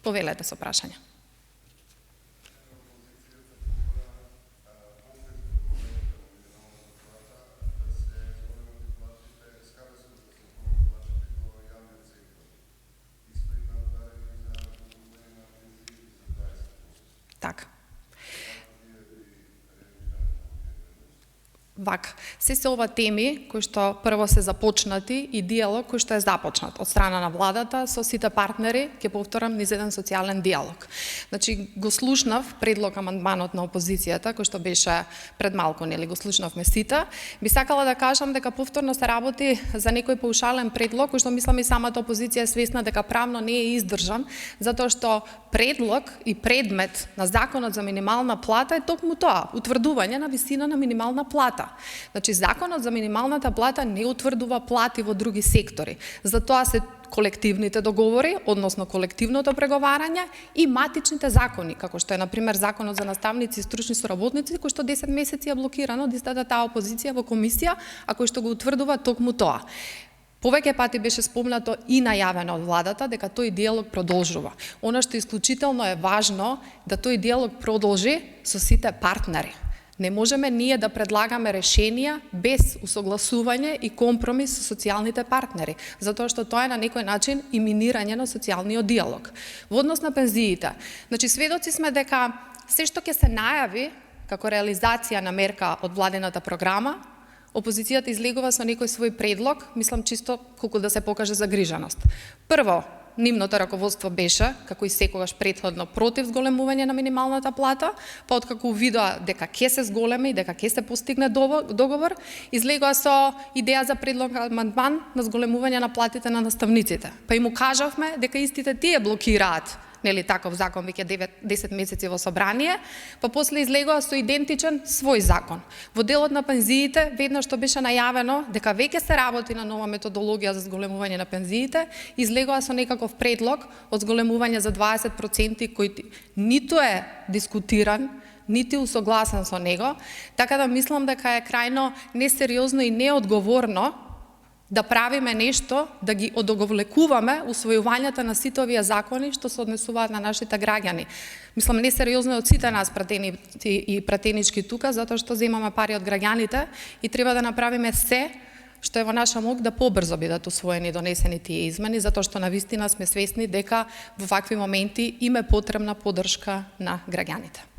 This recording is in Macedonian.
Повелете со прашање. Така. Вака, се ова теми кои што прво се започнати и диалог кој што е започнат од страна на владата со сите партнери, ќе повторам, низ еден социјален диалог. Значи, го слушнав предлог амандманот на опозицијата, кој што беше пред малку, нели, го слушнавме сите. Би сакала да кажам дека повторно се работи за некој паушален предлог, кој што мислам и самата опозиција е свесна дека правно не е издржан, затоа што предлог и предмет на Законот за минимална плата е токму тоа, утврдување на висина на минимална плата. Значи, Законот за минималната плата не утврдува плати во други сектори. Затоа се колективните договори, односно колективното преговарање и матичните закони, како што е, например, Законот за наставници и стручни соработници, кој што 10 месеци е блокирано од истата таа опозиција во комисија, а кој што го утврдува токму тоа. Повеќе пати беше спомнато и најавено од владата дека тој диалог продолжува. Она што исклучително е важно, да тој диалог продолжи со сите партнери. Не можеме ние да предлагаме решенија без усогласување и компромис со социјалните партнери, затоа што тоа е на некој начин и минирање на социјалниот диалог. Во однос на пензиите, значи сведоци сме дека се што ќе се најави како реализација на мерка од владината програма, опозицијата излегува со некој свој предлог, мислам чисто колку да се покаже загриженост. Прво, нивното раководство беше, како и секогаш претходно, против зголемување на минималната плата, па откако увидоа дека ќе се зголеми и дека ќе се постигне договор, излегоа со идеја за предлог амандман на зголемување на платите на наставниците. Па и му кажавме дека истите тие блокираат, нели, таков закон веќе 10 месеци во собрание, па после излегоа со идентичен свој закон. Во делот на пензиите, веднаш што беше најавено дека веќе се работи на нова методологија за зголемување на пензиите, излегоа со некаков предлог од зголемување за 20% кој ниту е дискутиран, нити усогласен со него, така да мислам дека е крајно несериозно и неодговорно да правиме нешто, да ги одоговлекуваме усвојувањето на сите овие закони што се однесуваат на нашите граѓани. Мислам, несериозно од сите нас пратеници и пратенички тука, затоа што земаме пари од граѓаните и треба да направиме се што е во наша мок да побрзо бидат усвоени и донесени тие измени, затоа што навистина сме свесни дека во вакви моменти им е потребна поддршка на граѓаните.